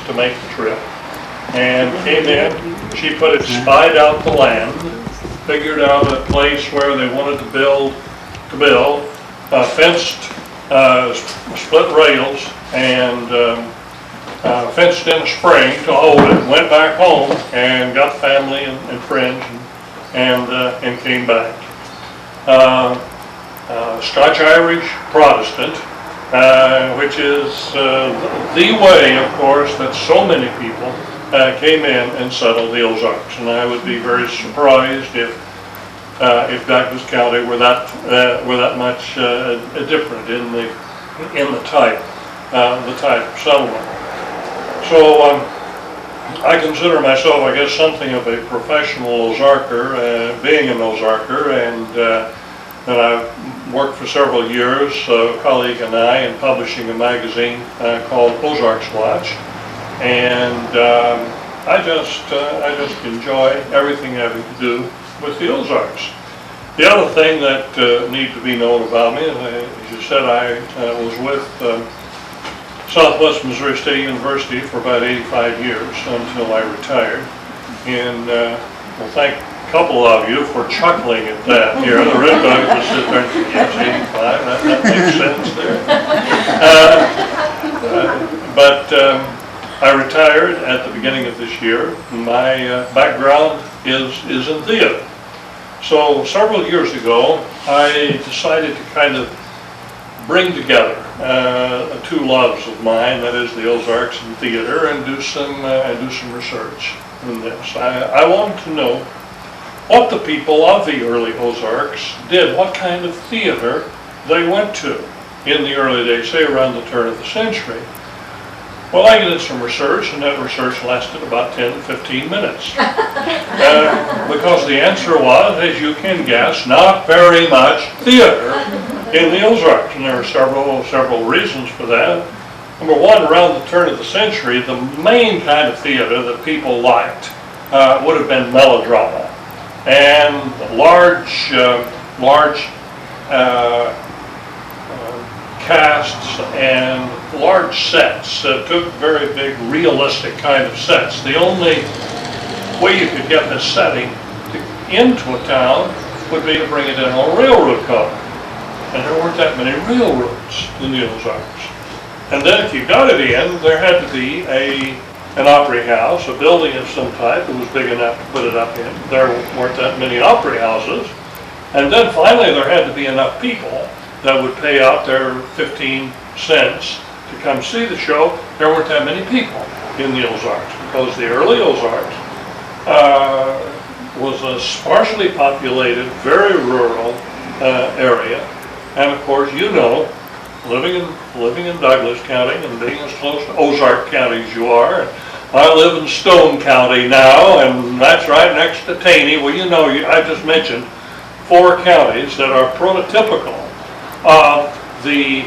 to make the trip, and came in. She spied out the land, figured out a place where they wanted to build, fenced, split rails, and fenced in a spring to hold it. Went back home and got family and friends, and came back. Scotch-Irish Protestant, which is the way, of course, that so many people came in and settled the Ozarks. And I would be very surprised if Douglas County were that much different in the type of settlement. So I consider myself, I guess, something of a professional Ozarker, being an Ozarker, and I've worked for several years, a colleague and I, in publishing a magazine called Ozarks Watch, and I just enjoy everything having to do with the Ozarks. The other thing that needs to be known about me, as you said, I was with Southwest Missouri State University for about 85 years until I retired. And well, thank a couple of you for chuckling at that here. The Red Dog just sit there and say, yes, 85, that makes sense there. But I retired at the beginning of this year. My background is in theater. So several years ago, I decided to kind of bring together two loves of mine, that is the Ozarks and theater, and do some research in this. I wanted to know what the people of the early Ozarks did, what kind of theater they went to in the early days, say around the turn of the century. Well, I did some research, and that research lasted about 10 to 15 minutes. Because the answer was, as you can guess, not very much theater in the Ozarks, and there are several reasons for that. Number one, around the turn of the century, the main kind of theater that people liked would have been melodrama, and large casts and large sets. Took very big, realistic kind of sets. The only way you could get this setting into a town would be to bring it in on a railroad car. And there weren't that many railroads in the Ozarks. And then if you got it in, there had to be an Opry house, a building of some type that was big enough to put it up in. There weren't that many Opry houses. And then finally there had to be enough people that would pay out their 15 cents to come see the show. There weren't that many people in the Ozarks, because the early Ozarks was a sparsely populated, very rural area. And of course, you know, living in Douglas County and being as close to Ozark County as you are, and I live in Stone County now, and that's right next to Taney. Well, you know, I just mentioned 4 counties that are prototypical of the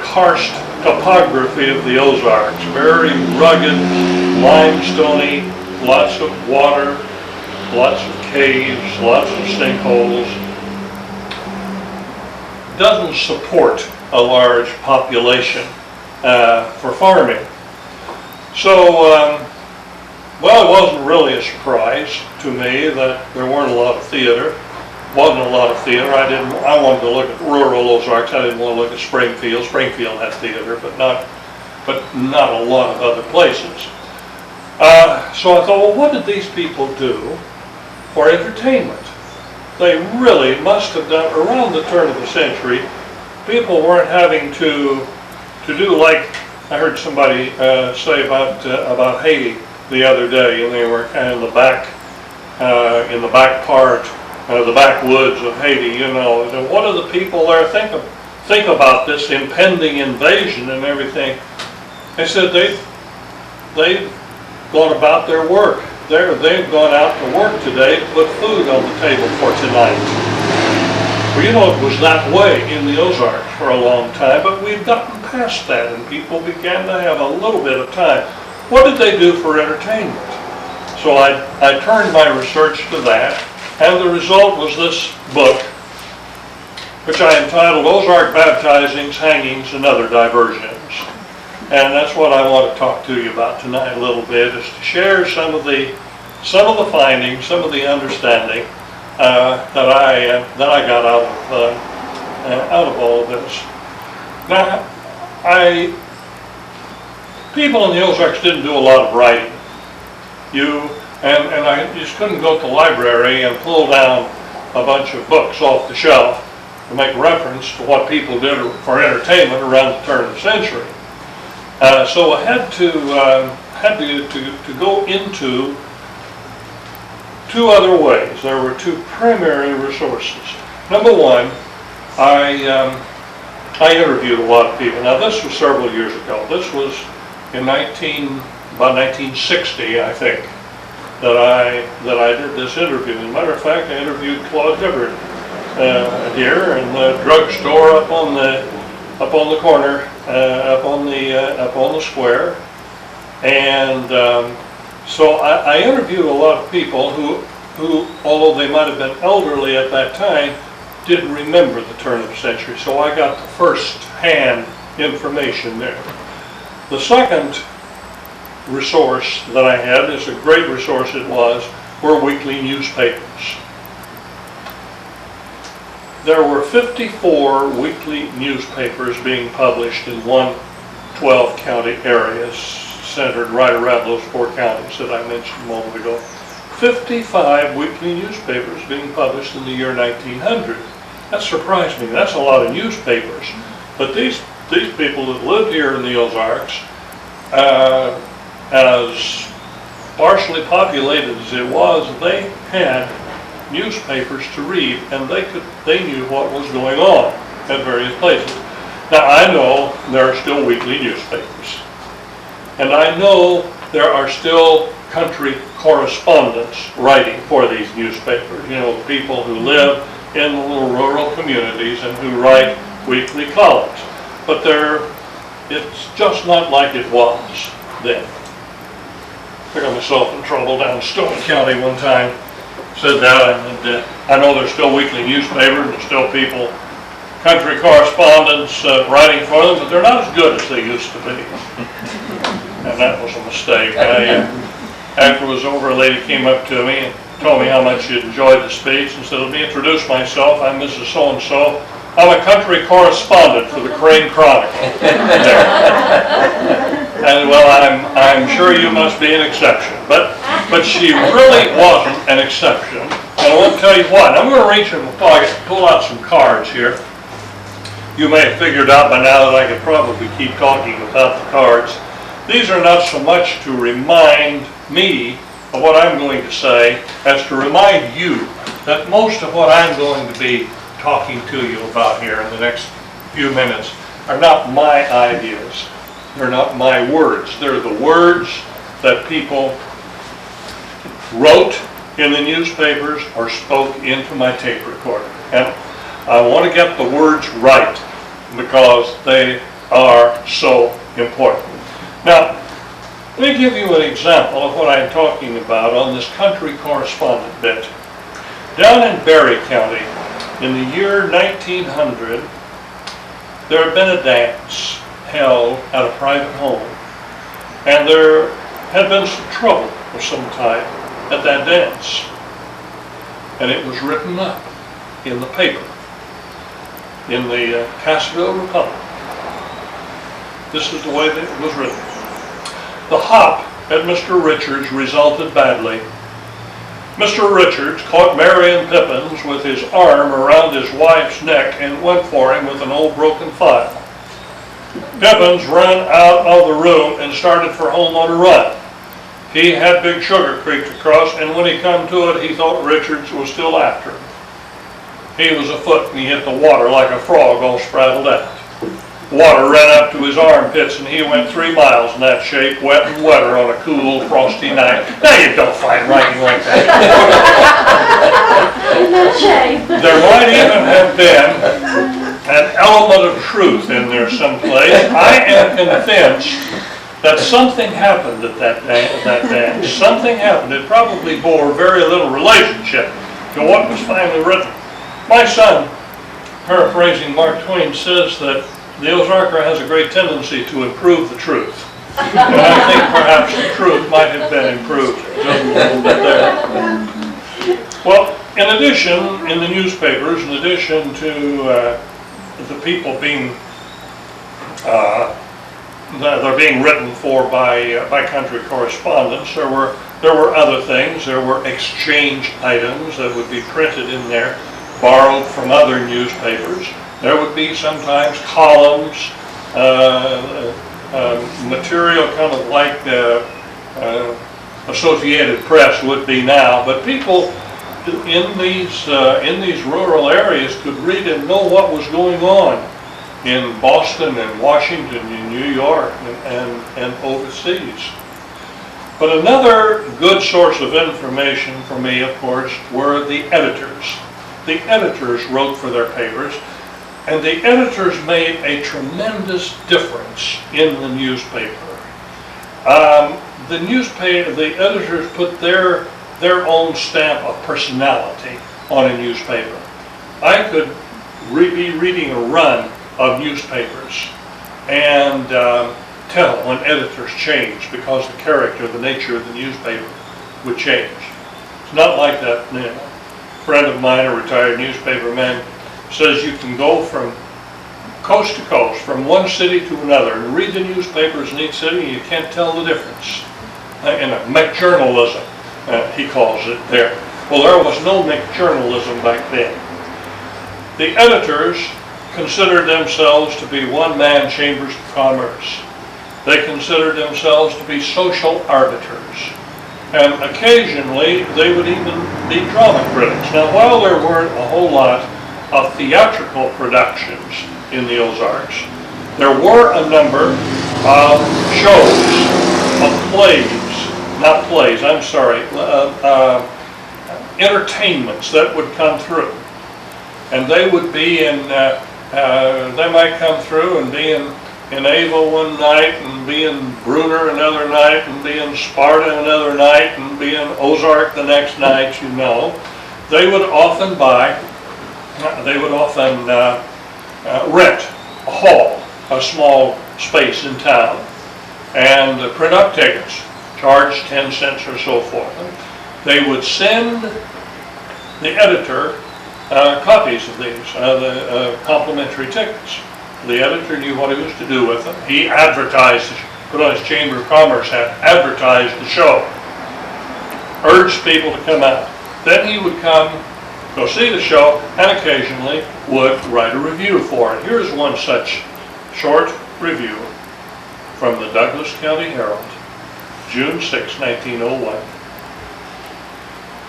karst topography of the Ozarks. Very rugged, limestony, lots of water, lots of caves, lots of sinkholes. Doesn't support a large population for farming. So, well, it wasn't really a surprise to me that there weren't a lot of theater. Wasn't a lot of theater. I wanted to look at rural Ozarks. I didn't want to look at Springfield. Springfield had theater, but not a lot of other places. So I thought, well, what did these people do for entertainment? They really must have done, around the turn of the century, people weren't having to do like I heard somebody say about Haiti the other day, and they were kind of in the back part, the backwoods of Haiti, you know. And what do the people there think about this impending invasion and everything? They said they've gone about their work. They've gone out to work today to put food on the table for tonight. Well, you know, it was that way in the Ozarks for a long time, but we've gotten past that, and people began to have a little bit of time. What did they do for entertainment? So I turned my research to that, and the result was this book, which I entitled Ozark Baptizings, Hangings, and Other Diversions. And that's what I want to talk to you about tonight a little bit, is to share some of the findings, some of the understanding that I got out of all of this. Now, people in the Ozarks didn't do a lot of writing. And I just couldn't go to the library and pull down a bunch of books off the shelf to make reference to what people did for entertainment around the turn of the century. So I had to go into two other ways. There were two primary resources. Number one, I interviewed a lot of people. Now this was several years ago. This was in about 1960, I think, that I did this interview. As a matter of fact, I interviewed Claude Hibbert here in the drugstore up on the corner, up on the square, and so I interviewed a lot of people who, although they might have been elderly at that time, didn't remember the turn of the century. So I got the first-hand information there. The second resource that I had, is a great resource it was, were weekly newspapers. There were 54 weekly newspapers being published in 12 county areas, centered right around those 4 counties that I mentioned a moment ago. 55 weekly newspapers being published in the year 1900. That surprised me. That's a lot of newspapers. But these people that lived here in the Ozarks, as sparsely populated as it was, they had newspapers to read, and they knew what was going on at various places. Now I know there are still weekly newspapers, and I know there are still country correspondents writing for these newspapers. You know, the people who live in the little rural communities and who write weekly columns. But it's just not like it was then. I got myself in trouble down in Stone County one time. Said that, and I know there's still weekly newspapers, there's still people, country correspondents writing for them, but they're not as good as they used to be. And that was a mistake. After it was over, a lady came up to me and told me how much she enjoyed the speech, and said, "Let me introduce myself. I'm Mrs. So-and-so. I'm a country correspondent for the Crane Chronicle." And well, I'm sure you must be an exception, but she really wasn't an exception. And I want to tell you what. I'm going to reach in my pocket, pull out some cards here. You may have figured out by now that I could probably keep talking without the cards. These are not so much to remind me of what I'm going to say as to remind you that most of what I'm going to be talking to you about here in the next few minutes are not my ideas. They're not my words. They're the words that people wrote in the newspapers or spoke into my tape recorder. And I want to get the words right because they are so important. Now, let me give you an example of what I'm talking about on this country correspondent bit. Down in Berry County, in the year 1900, there had been a dance held at a private home, and there had been some trouble of some type at that dance, and it was written up in the paper, in the Cassville Republic. This is the way that it was written. The hop at Mr. Richards resulted badly. Mr. Richards caught Marion Pippins with his arm around his wife's neck and went for him with an old broken file. Pippins ran out of the room and started for home on a run. He had Big Sugar Creek to cross, and when he come to it, he thought Richards was still after him. He was afoot, and he hit the water like a frog all spraddled out. Water ran up to his armpits, and he went 3 miles in that shape, wet and wetter on a cool, frosty night. Now you don't find writing like that. In that shape. There might even have been an element of truth in there someplace. I am convinced that something happened at that dance. Something happened. It probably bore very little relationship to what was finally written. My son, paraphrasing Mark Twain, says that the Ozarker has a great tendency to improve the truth. And I think perhaps the truth might have been improved just a little bit there. Well, in addition, in the newspapers, in addition to the people being they're being written for by country correspondents, there were other things. There were exchange items that would be printed in there, borrowed from other newspapers. There would be sometimes columns, material kind of like Associated Press would be now, but people in these rural areas could read and know what was going on in Boston and Washington and New York and overseas. But another good source of information for me, of course, were the editors. The editors wrote for their papers, and the editors made a tremendous difference in the newspaper. The editors put their own stamp of personality on a newspaper. I could be reading a run of newspapers and tell when editors change because the character, the nature of the newspaper would change. It's not like that now. A friend of mine, a retired newspaper man, says you can go from coast to coast, from one city to another, and read the newspapers in each city, and you can't tell the difference. In a McJournalism, he calls it there. Well, there was no McJournalism back then. The editors considered themselves to be one-man chambers of commerce. They considered themselves to be social arbiters. And occasionally, they would even be drama critics. Now, while there weren't a whole lot of theatrical productions in the Ozarks, there were a number of shows, of entertainments that would come through. And they would be in, they might come through and be in Ava one night, and be in Bruner another night, and be in Sparta another night, and be in Ozark the next night, you know. They would often rent a hall, a small space in town, and print up tickets, charge 10 cents or so for them. They would send the editor copies of these, the complimentary tickets. The editor knew what he was to do with them. He advertised, put on his Chamber of Commerce hat, advertised the show, urged people to come out. Then he would come, go see the show, and occasionally would write a review for it. Here's one such short review from the Douglas County Herald, June 6, 1901.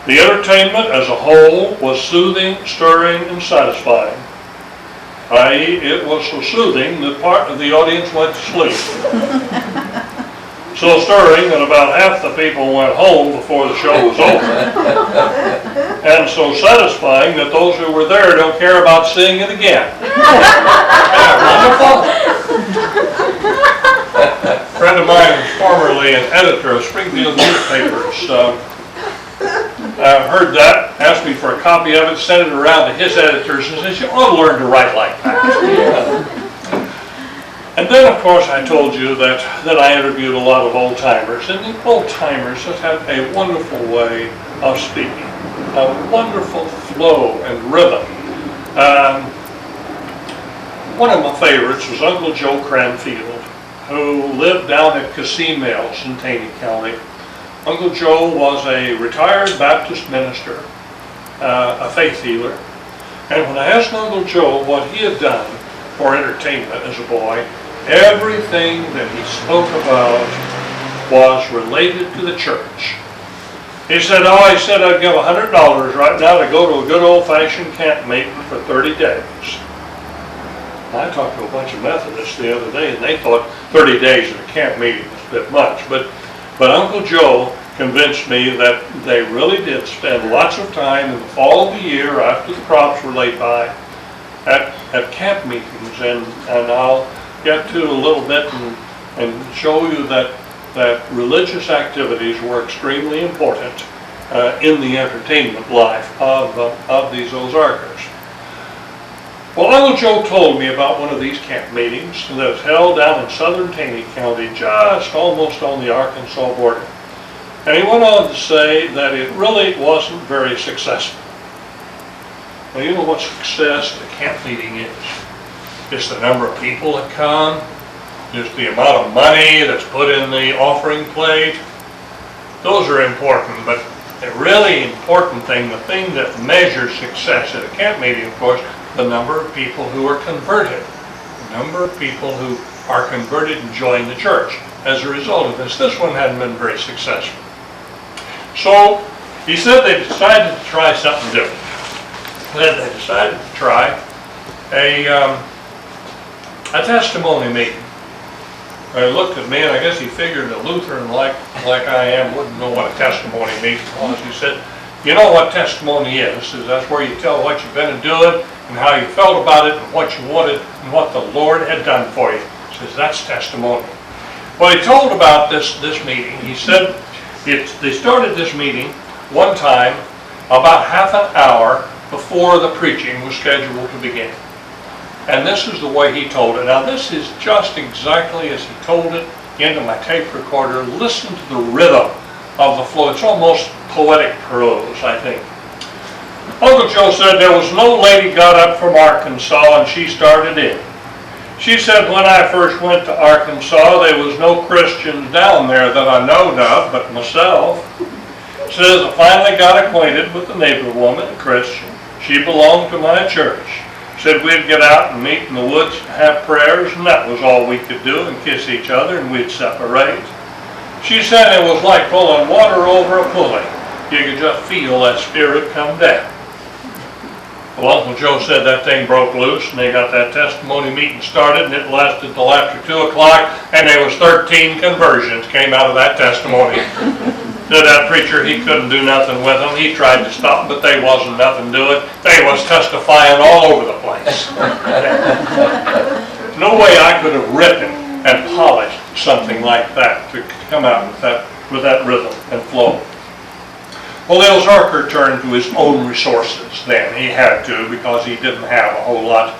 The entertainment as a whole was soothing, stirring, and satisfying. I.e., it was so soothing that part of the audience went to sleep. So stirring that about half the people went home before the show was over. And so satisfying that those who were there don't care about seeing it again. Wonderful. A friend of mine was formerly an editor of Springfield newspapers. Heard that, asked me for a copy of it, sent it around to his editors, and said, you ought to learn to write like that. And then, of course, I told you that I interviewed a lot of old-timers, and the old-timers just had a wonderful way of speaking, a wonderful flow and rhythm. One of my favorites was Uncle Joe Cranfield, who lived down at Cassim Mills in Taney County. Uncle Joe was a retired Baptist minister, a faith healer. And when I asked Uncle Joe what he had done for entertainment as a boy, everything that he spoke about was related to the church. He said, I'd give $100 right now to go to a good old-fashioned camp meeting for 30 days. I talked to a bunch of Methodists the other day, and they thought 30 days at a camp meeting was a bit much. But Uncle Joe convinced me that they really did spend lots of time in the fall of the year after the crops were laid by at camp meetings. And I'll get to a little bit and show you that religious activities were extremely important in the entertainment life of these Ozarkers. Well, Uncle Joe told me about one of these camp meetings that was held down in southern Taney County, just almost on the Arkansas border. And he went on to say that it really wasn't very successful. Well, you know what success at a camp meeting is? It's the number of people that come, just the amount of money that's put in the offering plate. Those are important, but the really important thing, the thing that measures success at a camp meeting, of course, the number of people who are converted. The number of people who are converted and join the church as a result of this. This one hadn't been very successful. So he said they decided to try something different. Then they decided to try a testimony meeting. He looked at me, and I guess he figured a Lutheran like I am wouldn't know what a testimony meeting was. He said, you know what testimony is that's where you tell what you've been doing and how you felt about it and what you wanted and what the Lord had done for you. He says, that's testimony. Well, he told about this meeting. He said they started this meeting one time about half an hour before the preaching was scheduled to begin. And this is the way he told it. Now this is just exactly as he told it into my tape recorder. Listen to the rhythm of the flow. It's almost poetic prose, I think. Uncle Joe said there was no lady got up from Arkansas and she started in. She said when I first went to Arkansas there was no Christians down there that I knowed of but myself. Says I finally got acquainted with the neighbor woman, a Christian. She belonged to my church. Said we'd get out and meet in the woods and have prayers, and that was all we could do, and kiss each other, and we'd separate. She said it was like pulling water over a pulley. You could just feel that spirit come down. Well, Uncle Joe said that thing broke loose, and they got that testimony meeting started, and it lasted till after 2 o'clock, and there was 13 conversions came out of that testimony. Said that preacher, he couldn't do nothing with them. He tried to stop them, but they wasn't nothing doing. They was testifying all over the place. No way I could have written and polished something like that to come out with that rhythm and flow. Well, the Ozarker turned to his own resources then. He had to, because he didn't have a whole lot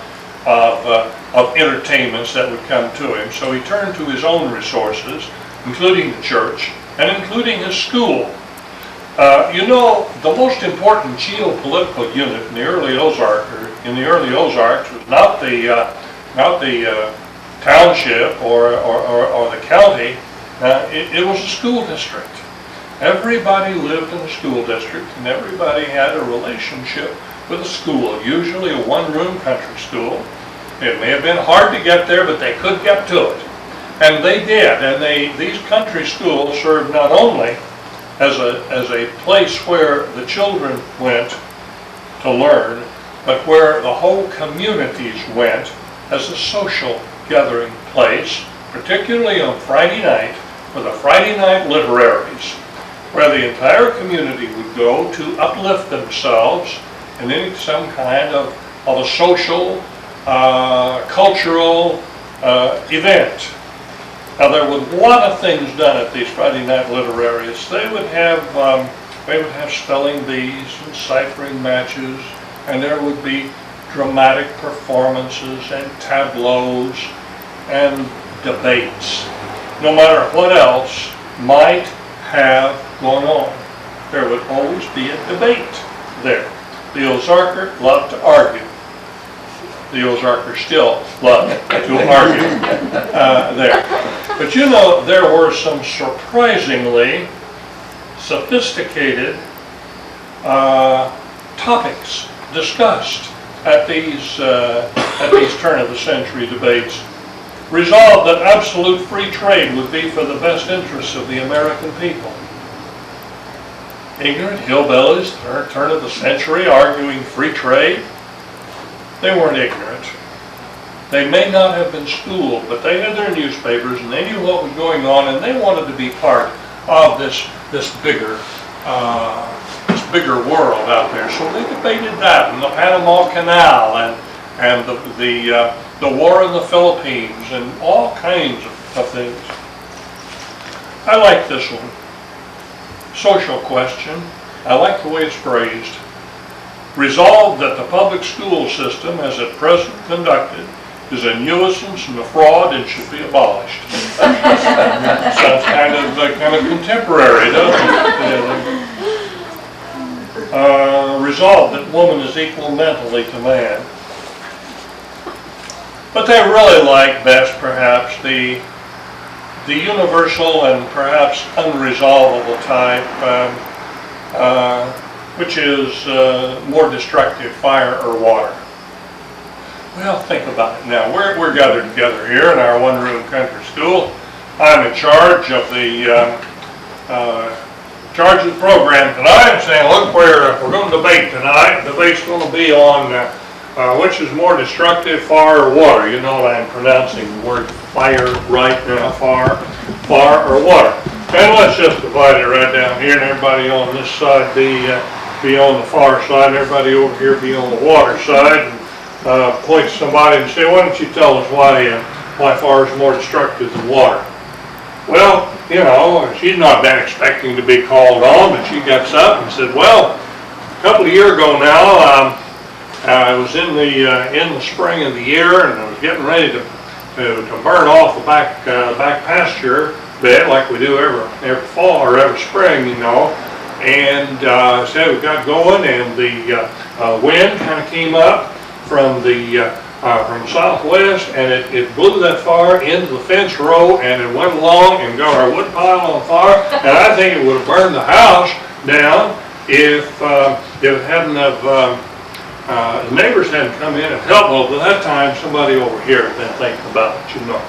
of entertainments that would come to him. So he turned to his own resources, including the church, and including his school. You know, the most important geopolitical unit in the early Ozarks was not the township or the county. It was a school district. Everybody lived in a school district, and everybody had a relationship with a school, usually a one-room country school. It may have been hard to get there, but they could get to it. And they did, and these country schools served not only as a place where the children went to learn, but where the whole communities went as a social gathering place, particularly on Friday night, for the Friday night literaries, where the entire community would go to uplift themselves in some kind of a social, cultural event. Now there were a lot of things done at these Friday night literaries. They would have spelling bees and ciphering matches, and there would be dramatic performances and tableaus and debates. No matter what else might have gone on, there would always be a debate there. The Ozarker loved to argue. The Ozarkers still love to argue there. But you know, there were some surprisingly sophisticated topics discussed at these turn-of-the-century debates. Resolved that absolute free trade would be for the best interests of the American people. Ignorant hillbillies, turn of the century, arguing free trade. They weren't ignorant. They may not have been schooled, but they had their newspapers and they knew what was going on, and they wanted to be part of this bigger world out there. So they debated that, and the Panama Canal, and the war in the Philippines, and all kinds of things. I like this one. Social question. I like the way it's phrased. Resolved that the public school system as at present conducted is a nuisance and a fraud and should be abolished. Sounds kind of contemporary, doesn't it? Resolved that woman is equal mentally to man. But they really like best perhaps the universal and perhaps unresolvable type, which is more destructive, fire or water. Well, think about it now. We're gathered together here in our one-room country school. I'm in charge of the program tonight. I'm saying, look, we're going to debate tonight. The debate's going to be on which is more destructive, fire or water. You know I'm pronouncing the word fire right now, fire or water. And let's just divide it right down here, and everybody on this side be on the far side, and everybody over here be on the water side. And point to somebody and say, why don't you tell us why fire is more destructive than water? Well, you know, she's not been expecting to be called on, but she gets up and said, well, a couple of years ago now, I was in the spring of the year, and I was getting ready to burn off the back pasture bed like we do every fall or every spring, you know. And so we got going, and the wind kind of came up from the southwest, and it blew that fire into the fence row, and it went along and got our wood pile on fire. And I think it would have burned the house down if it hadn't have the neighbors hadn't come in and helped. Well, by that time somebody over here had been thinking about it, you know.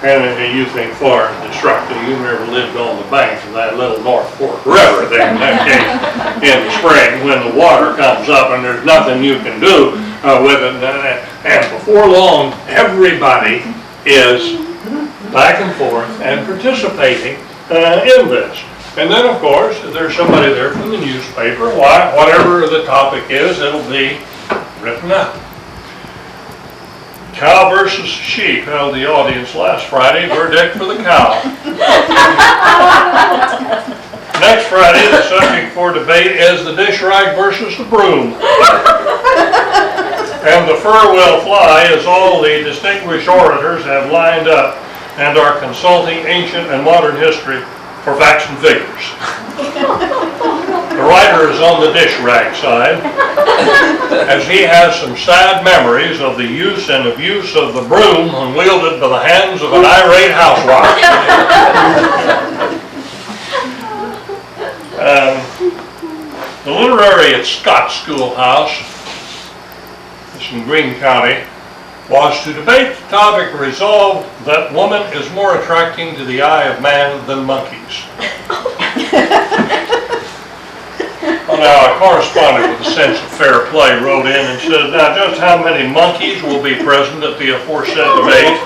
And you think fire is destructive. You never lived on the banks of that little North Fork River there in that case in the spring when the water comes up and there's nothing you can do with it. And before long, everybody is back and forth and participating in this. And then, of course, there's somebody there from the newspaper. Whatever the topic is, it'll be written up. Cow versus sheep held the audience last Friday. Verdict for the cow. Next Friday, the subject for debate is the dish rag versus the broom. And the fur will fly as all the distinguished orators have lined up and are consulting ancient and modern history for facts and figures. The writer is on the dish rag side, as he has some sad memories of the use and abuse of the broom when wielded by the hands of an irate housewife. The literary at Scott Schoolhouse, it's in Greene County, was to debate the topic resolved that woman is more attracting to the eye of man than monkeys. Well, now, a correspondent with a sense of fair play wrote in and said, now, just how many monkeys will be present at the aforesaid debate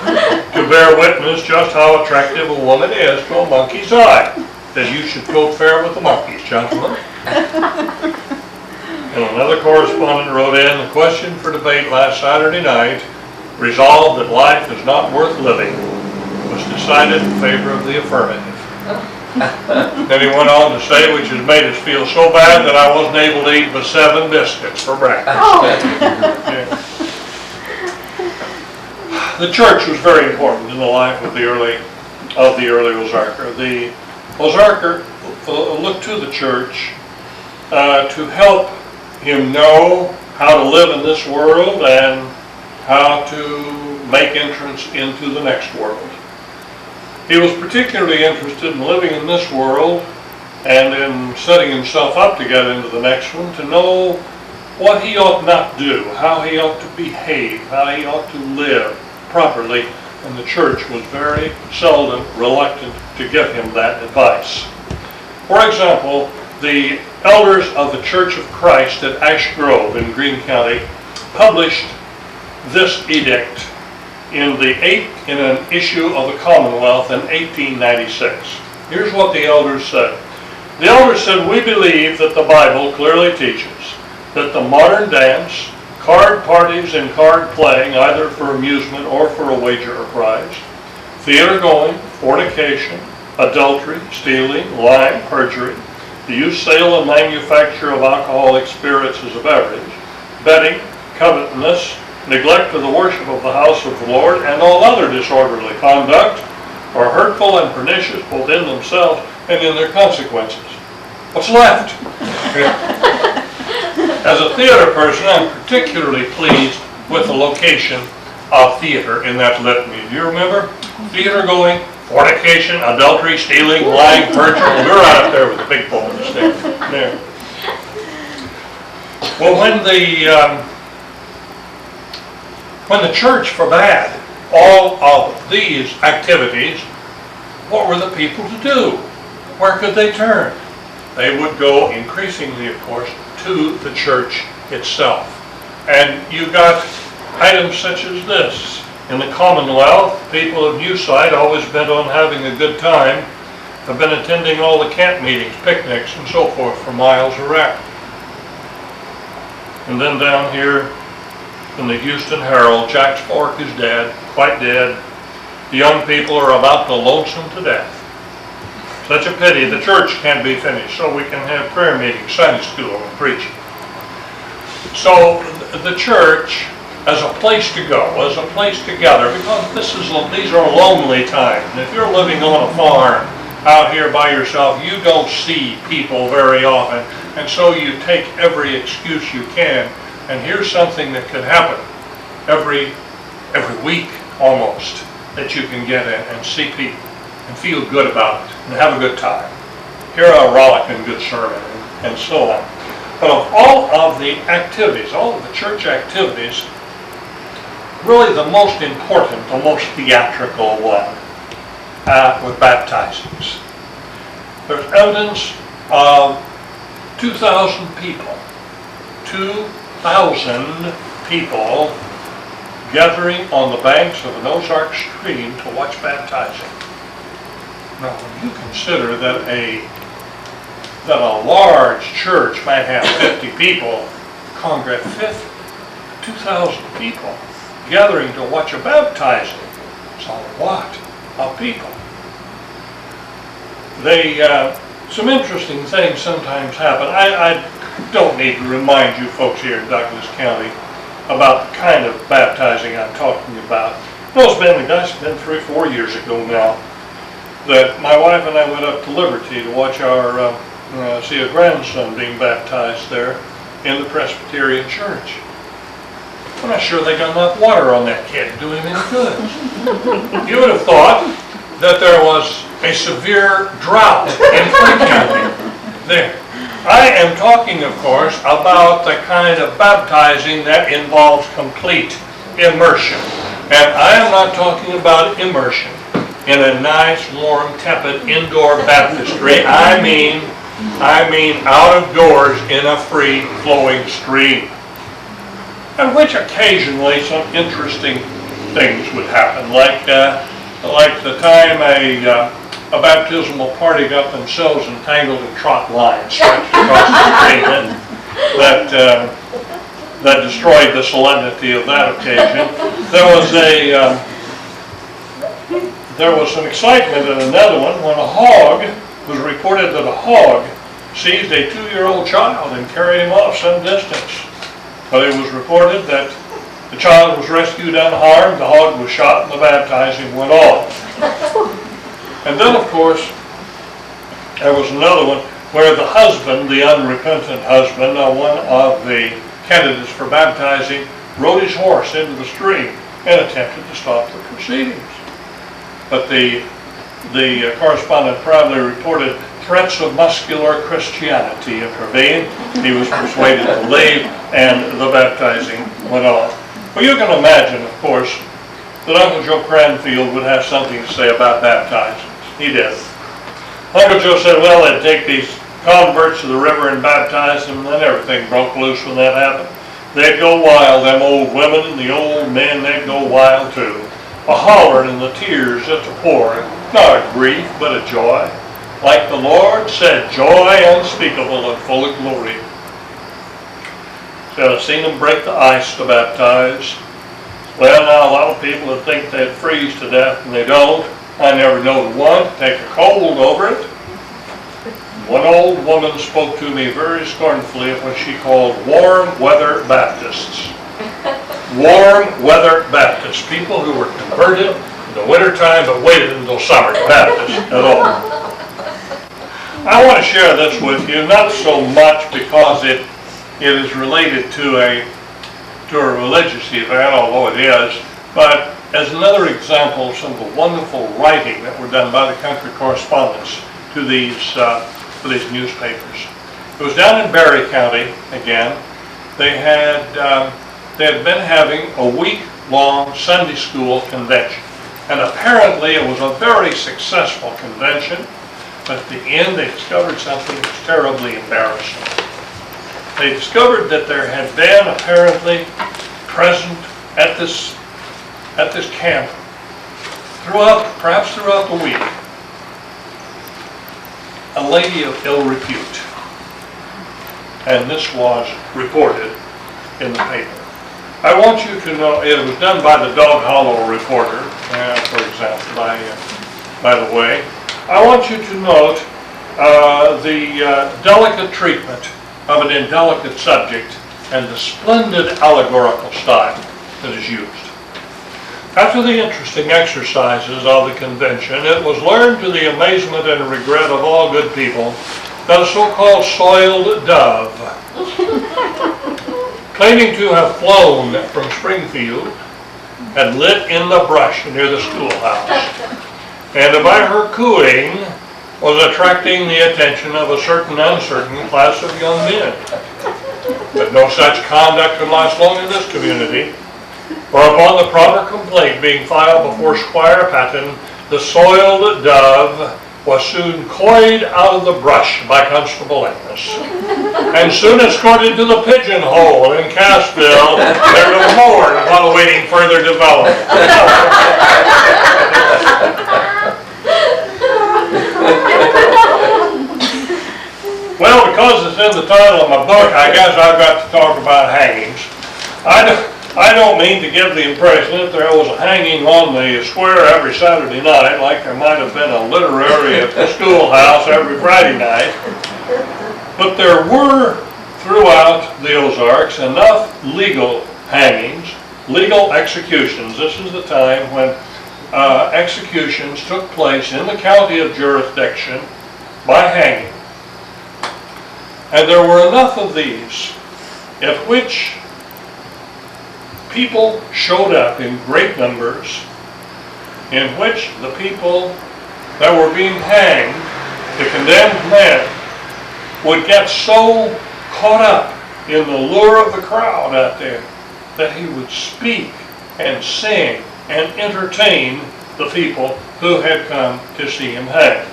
to bear witness just how attractive a woman is to a monkey's eye? That you should go fair with the monkeys, gentlemen. And another correspondent wrote in, the question for debate last Saturday night, resolved that life is not worth living, was decided in favor of the affirmative. Then he went on to say, which has made us feel so bad that I wasn't able to eat but 7 biscuits for breakfast. Yeah. The church was very important in the life of the early Ozarker. The Ozarker looked to the church to help him know how to live in this world and how to make entrance into the next world. He was particularly interested in living in this world and in setting himself up to get into the next one, to know what he ought not do, how he ought to behave, how he ought to live properly, and the church was very seldom reluctant to give him that advice. For example, the elders of the Church of Christ at Ash Grove in Greene County published this edict in an issue of the Commonwealth in 1896. Here's what the elders said. The elders said, we believe that the Bible clearly teaches that the modern dance, card parties and card playing, either for amusement or for a wager or prize, theater going, fornication, adultery, stealing, lying, perjury, the use, sale, and manufacture of alcoholic spirits as a beverage, betting, covetousness, neglect of the worship of the house of the Lord, and all other disorderly conduct are hurtful and pernicious both in themselves and in their consequences. What's left? As a theater person, I'm particularly pleased with the location of theater in that litany. Do you remember? Theater going, fornication, adultery, stealing, lying, perjury. We're right up there with the big boys there. Well, when the church forbade all of these activities, what were the people to do? Where could they turn? They would go increasingly, of course, to the church itself. And you got items such as this. In the Commonwealth, people of New Side, always bent on having a good time, have been attending all the camp meetings, picnics, and so forth for miles around. And then down here in the Houston Herald, Jack Spork is dead, quite dead. The young people are about to lonesome to death. Such a pity the church can't be finished so we can have prayer meetings, Sunday school, and preaching. So the church as a place to go, as a place to gather, because these are lonely times. And if you're living on a farm out here by yourself, you don't see people very often, and so you take every excuse you can. And here's something that could happen every week almost, that you can get in and see people and feel good about it and have a good time. Hear a rollicking good sermon and so on. But of all of the activities, all of the church activities, really the most important, the most theatrical one was baptizings. There's evidence of 2,000 people. 2,000 people gathering on the banks of an Ozark stream to watch baptizing. Now, when you consider that a large church might have 50 people, congregate 2,000 people gathering to watch a baptizing, it's a lot of people. Some interesting things sometimes happen. I don't need to remind you folks here in Douglas County about the kind of baptizing I'm talking about. Well, it's been 3-4 years ago now that my wife and I went up to Liberty to watch see a grandson being baptized there in the Presbyterian Church. I'm not sure they got enough water on that kid to do him any good. You would have thought that there was a severe drought in Clay County there. I am talking, of course, about the kind of baptizing that involves complete immersion. And I am not talking about immersion in a nice, warm, tepid indoor baptistry. I mean out of doors in a free-flowing stream. And which occasionally some interesting things would happen, like the time a baptismal party got themselves entangled in trot lines stretched across the stream, that destroyed the solemnity of that occasion. There was some excitement in another one when it was reported that a hog seized a 2-year-old child and carried him off some distance. But it was reported that the child was rescued unharmed, the hog was shot, and the baptizing went on. And then, of course, there was another one where the husband, the unrepentant husband, one of the candidates for baptizing, rode his horse into the stream and attempted to stop the proceedings. But the correspondent proudly reported threats of muscular Christianity intervened. He was persuaded to leave, and the baptizing went on. Well, you can imagine, of course, that Uncle Joe Cranfield would have something to say about baptizings. He did. Uncle Joe said, well, they'd take these converts to the river and baptize them, and then everything broke loose when that happened. They'd go wild, them old women and the old men, they'd go wild too. A hollering and the tears at the pouring, not a grief, but a joy. Like the Lord said, joy unspeakable and full of glory. So I've seen them break the ice to baptize. Well, now a lot of people would think they'd freeze to death, and they don't. I never known one to take a cold over it. One old woman spoke to me very scornfully of what she called warm weather Baptists. Warm weather Baptists, people who were converted in the wintertime but waited until summer, Baptists at all. I want to share this with you, not so much because it is related to a religious event, although it is, but as another example of some of the wonderful writing that were done by the country correspondents to these newspapers. It was down in Berry County again. They had been having a week-long Sunday school convention, and apparently it was a very successful convention. But at the end, they discovered something that was terribly embarrassing. They discovered that there had been apparently present at this camp perhaps throughout the week, a lady of ill repute, and this was reported in the paper. I want you to know it was done by the Dog Hollow Reporter, for example. By the way, I want you to note the delicate treatment of an indelicate subject and the splendid allegorical style that is used. After the interesting exercises of the convention, it was learned to the amazement and regret of all good people that a so-called soiled dove, claiming to have flown from Springfield, had lit in the brush near the schoolhouse, and by her cooing was attracting the attention of a certain uncertain class of young men. But no such conduct could last long in this community, for upon the proper complaint being filed before Squire Patton, the soiled dove was soon coyed out of the brush by Constable Amos, and soon escorted to the pigeonhole in Cassville, there to mourn while awaiting further development. Well, because it's in the title of my book, I guess I've got to talk about hangings. I don't mean to give the impression that there was a hanging on the square every Saturday night, like there might have been a literary at the schoolhouse every Friday night. But there were, throughout the Ozarks, enough legal hangings, legal executions. This is the time when executions took place in the county of jurisdiction by hanging. And there were enough of these at which people showed up in great numbers, in which the people that were being hanged, the condemned men, would get so caught up in the lure of the crowd out there that he would speak and sing and entertain the people who had come to see him hanged.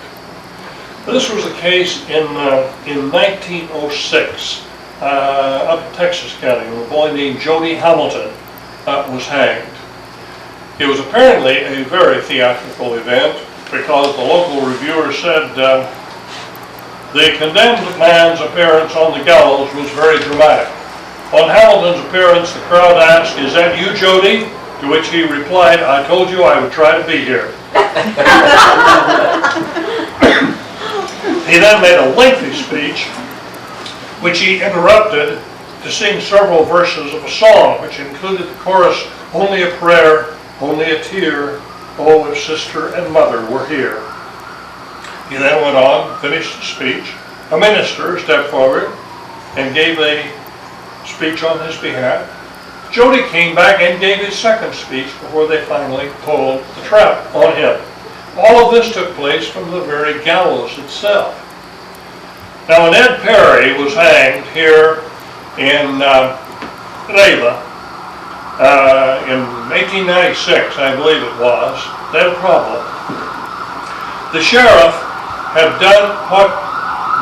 This was the case in 1906 up in Texas County, where a boy named Jody Hamilton was hanged. It was apparently a very theatrical event because the local reviewer said the condemned man's appearance on the gallows was very dramatic. On Hamilton's appearance, the crowd asked, "Is that you, Jody?" To which he replied, "I told you I would try to be here." He then made a lengthy speech, which he interrupted to sing several verses of a song, which included the chorus, "Only a prayer, only a tear, oh, if sister and mother were here." He then went on, finished the speech. A minister stepped forward and gave a speech on his behalf. Jody came back and gave his second speech before they finally pulled the trap on him. All of this took place from the very gallows itself. Now, when Ed Perry was hanged here in Ava in 1896, I believe it was, that problem, the sheriff had done what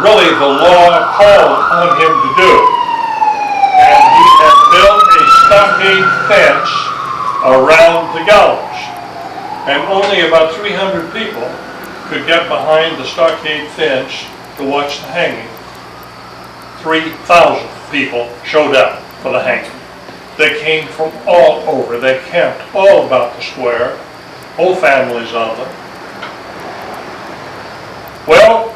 really the law called on him to do, and he had built a stockade fence around the gallows. And only about 300 people could get behind the stockade fence to watch the hanging. 3,000 people showed up for the hanging. They came from all over. They camped all about the square, whole families of them. Well,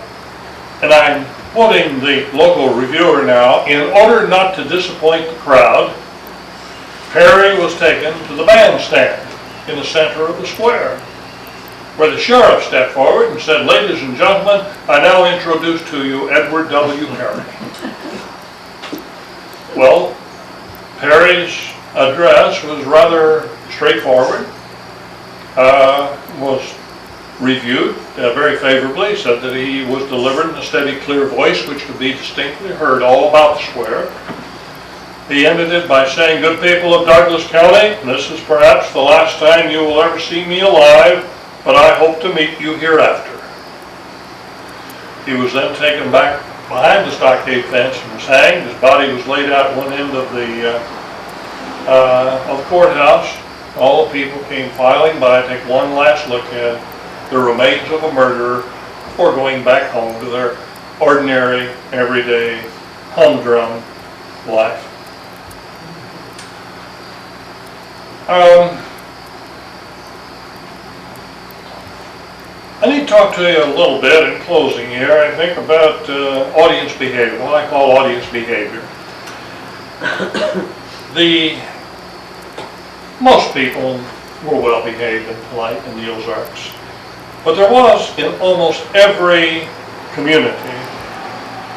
and I'm Quoting the local reviewer now, in order not to disappoint the crowd, Perry was taken to the bandstand in the center of the square, where the sheriff stepped forward and said, "Ladies and gentlemen, I now introduce to you Edward W. Perry." Well, Perry's address was rather straightforward, was reviewed very favorably, said that he was delivered in a steady, clear voice which could be distinctly heard all about the square. He ended it by saying, "Good people of Douglas County, this is perhaps the last time you will ever see me alive, but I hope to meet you hereafter." He was then taken back behind the stockade fence and was hanged. His body was laid out at one end of the courthouse. All the people came filing by to take one last look at the remains of a murderer before going back home to their ordinary, everyday, humdrum life. I need to talk to you a little bit in closing here, I think, about audience behavior, what I call audience behavior. Most people were well behaved and polite in the Ozarks, but there was in almost every community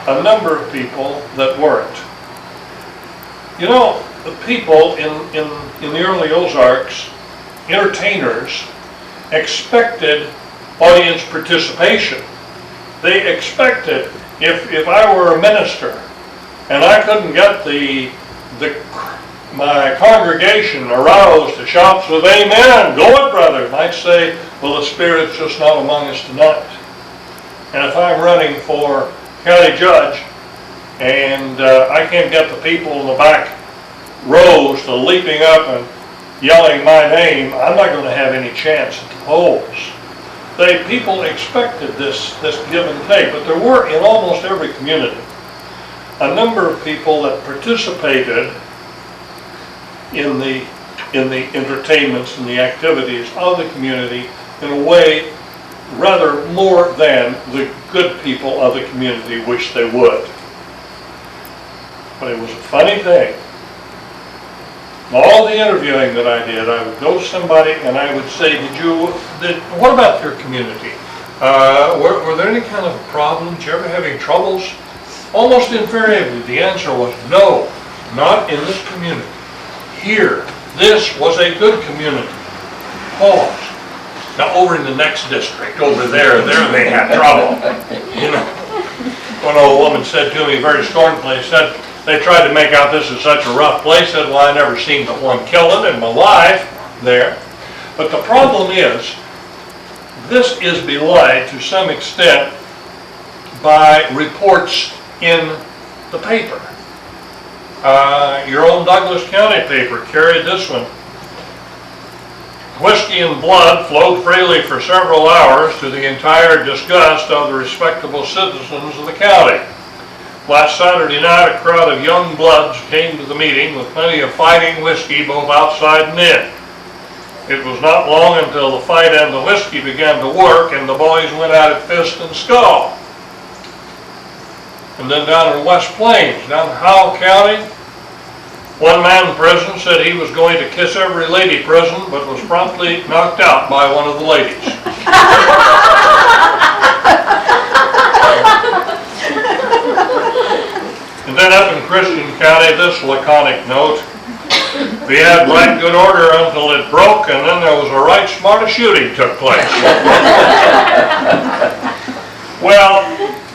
a number of people that weren't. You know, the people in the early Ozarks, entertainers, expected audience participation. They expected, if I were a minister and I couldn't get my congregation aroused to shouts with "Amen, go it, brother," and I'd say, "Well, the Spirit's just not among us tonight." And if I'm running for county judge and I can't get the people in the back rows to leaping up and yelling my name, I'm not going to have any chance at the polls. People expected this give and take, but there were in almost every community a number of people that participated in the entertainments and the activities of the community in a way rather more than the good people of the community wish they would. But it was a funny thing. All the interviewing that I did, I would go to somebody and I would say, what about your community? Were there any kind of problems? Did you ever have any troubles? Almost invariably, the answer was no, not in this community. Here, this was a good community. Pause. Now over in the next district, over there they had trouble. You know, one old woman said to me very scornfully, said, they tried to make out this is such a rough place. Said, "Well, I never seen but one killing in my life there." But the problem is, this is belied to some extent by reports in the paper. Your own Douglas County paper carried this one. "Whiskey and blood flowed freely for several hours to the entire disgust of the respectable citizens of the county. Last Saturday night, a crowd of young bloods came to the meeting with plenty of fighting whiskey both outside and in. It was not long until the fight and the whiskey began to work and the boys went at it fist and skull." And then down in West Plains, down in Howell County, one man in prison said he was going to kiss every lady present, but was promptly knocked out by one of the ladies. And then up in Christian County, this laconic note: "We had right good order until it broke, and then there was a right smart shooting took place." Well,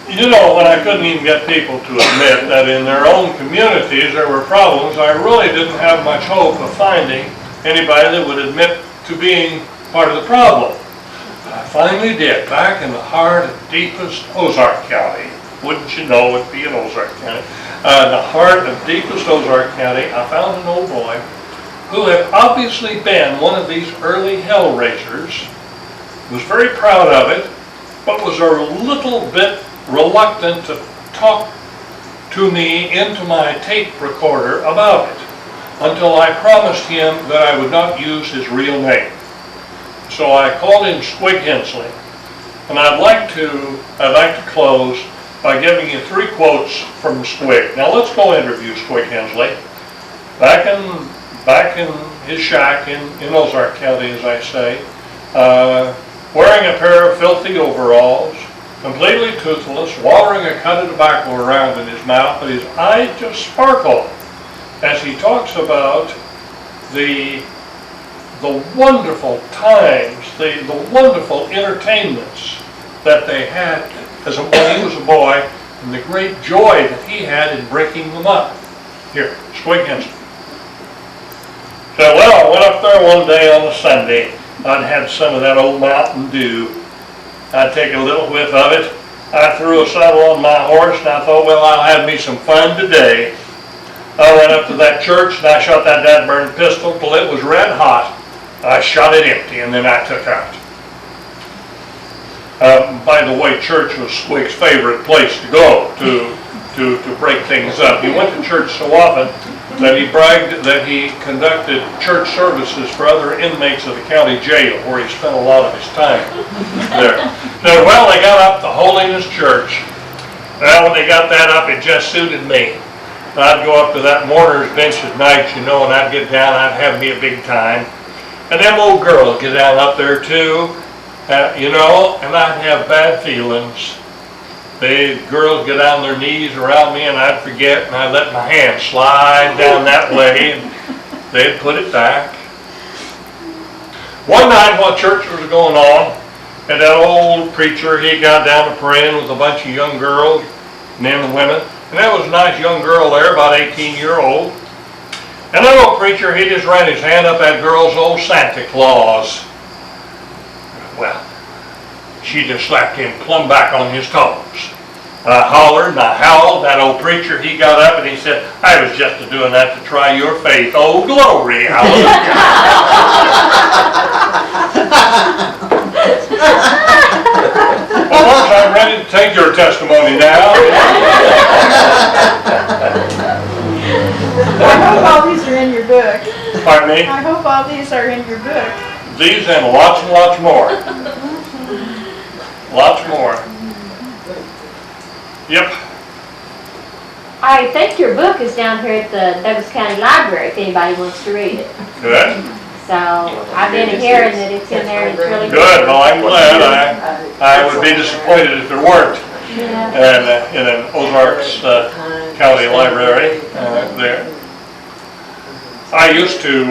you know, when I couldn't even get people to admit that in their own communities there were problems, I really didn't have much hope of finding anybody that would admit to being part of the problem. But I finally did, back in the heart of deepest Ozark County. Wouldn't you know it being Ozark County? The heart of deepest Ozark County, I found an old boy who had obviously been one of these early hell raisers, was very proud of it, but was a little bit reluctant to talk to me into my tape recorder about it until I promised him that I would not use his real name. So I called him Squig Hensley, and I'd like to close by giving you 3 quotes from Squig. Now let's go interview Squig Hensley. Back in his shack in Ozark County, as I say, wearing a pair of filthy overalls, completely toothless, watering a cut of tobacco around in his mouth, but his eyes just sparkle as he talks about the wonderful times, the wonderful entertainments that they had when he was a boy, and the great joy that he had in breaking them up. Here, Squig Hensley. So, well, I went up there one day on a Sunday. I'd had some of that old Mountain Dew. I'd take a little whiff of it. I threw a saddle on my horse, and I thought, well, I'll have me some fun today. I went up to that church, and I shot that dad-burned pistol till it was red hot. I shot it empty, and then I took out. By the way, church was Squig's favorite place to go to break things up. He went to church so often that he bragged that he conducted church services for other inmates of the county jail, where he spent a lot of his time there. So, well, they got up the Holiness Church. Well, when they got that up, it just suited me. I'd go up to that mourner's bench at night, you know, and I'd get down, I'd have me a big time. And them old girls get down up there too, you know, and I'd have bad feelings. The girls get on their knees around me, and I'd forget, and I'd let my hand slide down that way, and they'd put it back. One night while church was going on, and that old preacher, he got down to praying with a bunch of young girls, men and women, and there was a nice young girl there, about 18-year-old. And that old preacher, he just ran his hand up that girl's old Santa Claus. Well, she just slapped him plumb back on his toes. I hollered and I howled. That old preacher, he got up and he said, I was just doing that to try your faith. Oh, glory, hallelujah. Well, folks, I'm ready to take your testimony now. I hope all these are in your book. Pardon me? I hope all these are in your book. These and lots more. Lots more. Yep. I think your book is down here at the Douglas County Library if anybody wants to read it. Good. So I've been hearing that it's in there and it's really Good. Well, I'm glad. I would be disappointed if there weren't. Yeah. And in an Ozarks County Library there. I used to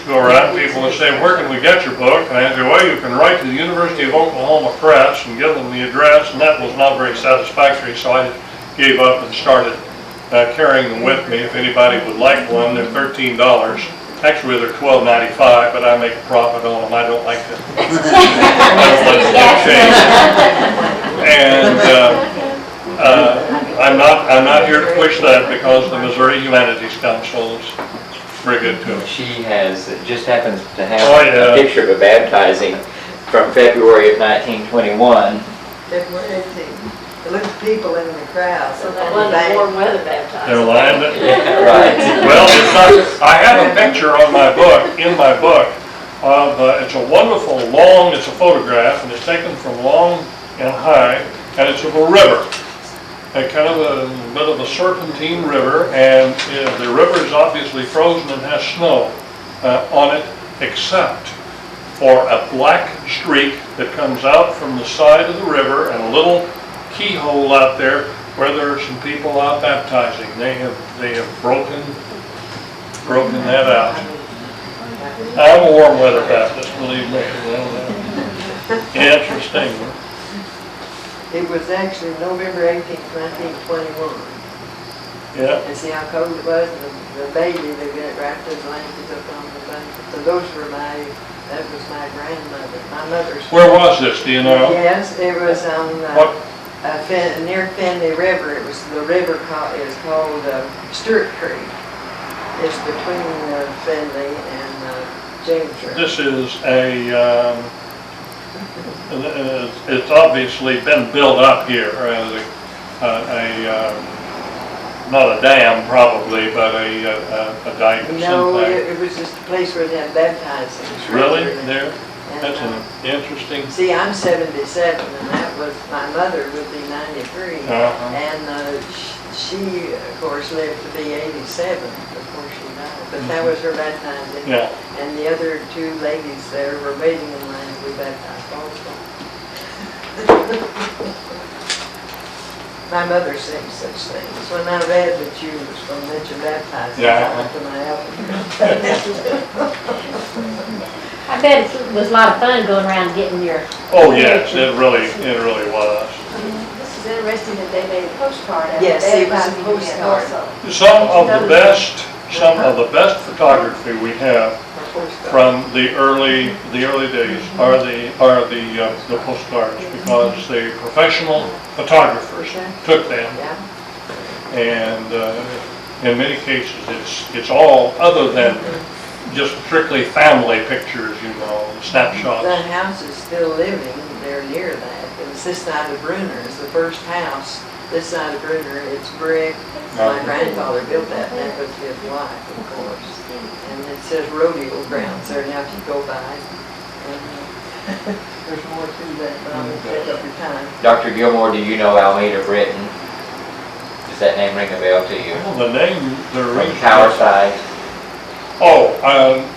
go around, people would say, where can we get your book? And I'd say, well, you can write to the University of Oklahoma Press and give them the address, and that was not very satisfactory, so I gave up and started carrying them with me. If anybody would like one, they're $13. Actually, they're $12.95, but I make a profit on them. I don't like to change. And I'm not here to push that because the Missouri Humanities Council is very good to us. She has, it just happens to have yeah. a picture of a baptizing from February of 1921. February 18th. It looks people in the crowd. So that wasn't warm weather baptized. They're lined up. Yeah, right. Well, it's not, I have a picture on my book, in my book, of, it's a wonderful long, it's a photograph, and it's taken from long and high, and it's of a river. A kind of a bit of a serpentine river, and the river is obviously frozen and has snow on it, except for a black streak that comes out from the side of the river and a little keyhole out there where there are some people out baptizing. They have broken that out. I'm a warm weather Baptist, believe me. Interesting. It was actually November 18th, 1921. Yeah. And see how cold it was, and the baby, they got it wrapped in blankets up on the blanket. So those were that was my grandmother, my mother's. Where was this, do you know? Yes, it was on near Finley River. It was the river is called Stewart Creek. It's between Finley and James River. This is it's obviously been built up here as not a dam probably, but a dike of some No, kind. it was just a place where they had baptizings. Really? There? And, That's an interesting, see, I'm 77, and that was, my mother would be 93. And she, of course, lived to be 87 before she died. But that was her baptizing. yeah. And the other two ladies there were waiting in line to be baptized also. My mother sings such things. When I read that you was from Mitchell Baptizing, Yeah. I went to my album. I bet it was a lot of fun going around getting your. Oh, yes, it really was. This is interesting that they made a postcard out of Yes, it was a baptizing postcard. also. Some of the best photography we have from the early days are the postcards, because the professional photographers took them, Yeah. and in many cases it's all other than just strictly family pictures, snapshots. The house is still living, they're near that. It's this side of Bruner's, the first house, this side of Bruner, it's brick. My grandfather built that, and that was his wife, of course. And it says rodeo grounds there now if you go by. And, there's more to that, but I won't take up your time. Dr. Gilmore, do you know Almeida Britton? Does that name ring a bell to you? Well, the name, the From rings. Tower Side? Oh,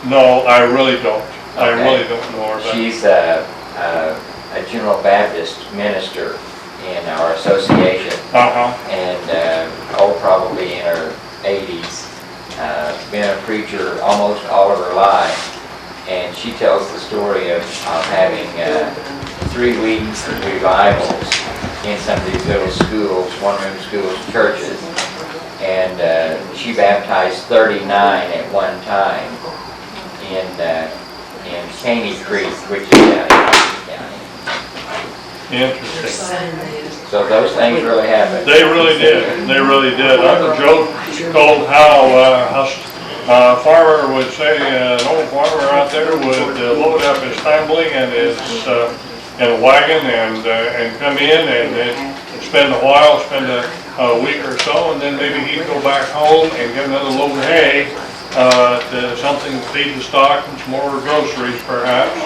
no, I really don't. I Okay. really don't know her. But She's a General Baptist minister in our association, and probably in her 80s, been a preacher almost all of her life. And she tells the story of having 3 weeks of revivals in some of these little schools, one-room schools, churches. And she baptized 39 at one time in Caney Creek, which is down in Hopkins County. Interesting. So those things really happen. They really did. They really did. Uncle Joe told how a farmer would say, an old farmer out there would load up his family and his in a wagon and come in and then spend a while, spend a week or so, and then maybe he'd go back home and get another load of hay, to something to feed the stock and some more groceries perhaps,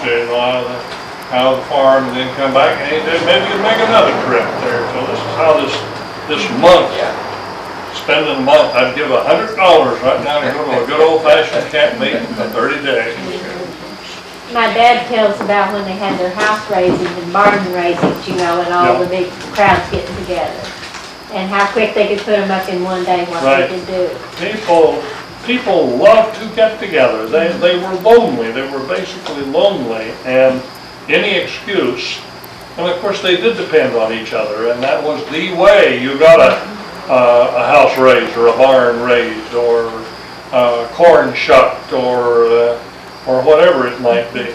out of the farm, and then come back and then maybe you'd make another trip there. So this is how this month, spending a month, I'd give $100 right now to go to a good old-fashioned camp meeting for 30 days. My dad tells about when they had their house raisings and barn raisings, and all the big crowds getting together. And how quick they could put them up in one day, what Right. they could do. People love to get together. They were lonely. They were basically lonely, and any excuse. And of course, they did depend on each other, and that was the way you got a house raised or a barn raised or corn shucked or whatever it might be.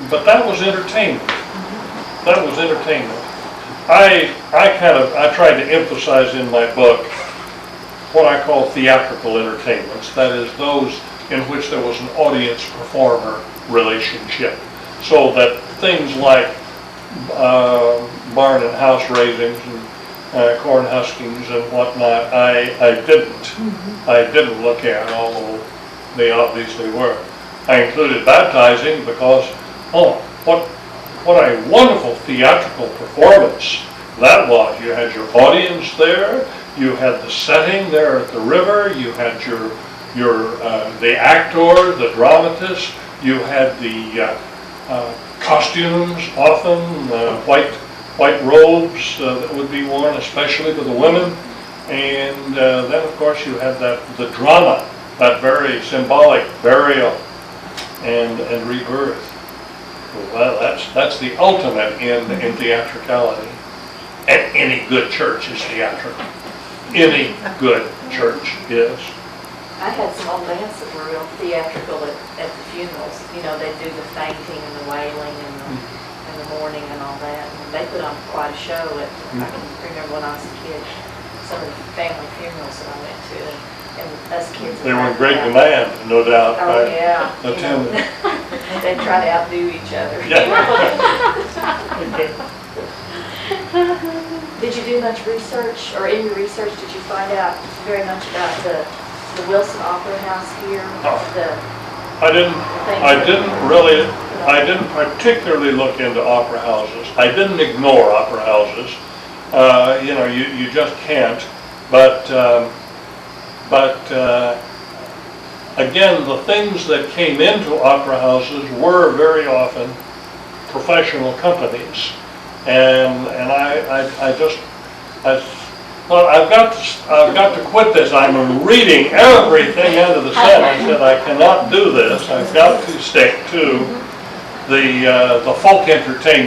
But that was entertainment. That was entertainment. I tried to emphasize in my book what I call theatrical entertainments. That is those in which there was an audience-performer relationship. So that things like barn and house raisings and corn huskings and whatnot, I didn't look at, although they obviously were. I included baptizing because, what a wonderful theatrical performance that was. You had your audience there, you had the setting there at the river, you had the actor, the dramatist, you had the costumes, often white robes that would be worn, especially to the women, and then of course you had the drama, that very symbolic burial and rebirth. Well, that's the ultimate in theatricality. And any good church is theatrical. Any good church is. I had some old aunts that were real theatrical at the funerals. They'd do the fainting and the wailing and the mourning and all that. And they put on quite a show. I can remember when I was a kid, some of the family funerals that I went to, and us kids. They were in great demand, no doubt. Oh, yeah. Attended. They try to outdo each other. Yeah. Did you do much research, or in your research, did you find out very much about the Wilson Opera House here? I didn't particularly look into opera houses. I didn't ignore opera houses. You know, you just can't. But again, the things that came into opera houses were very often professional companies. And I thought, I've got to quit this. I'm reading everything into the sentence, and I cannot do this. I've got to stick to the folk entertainment.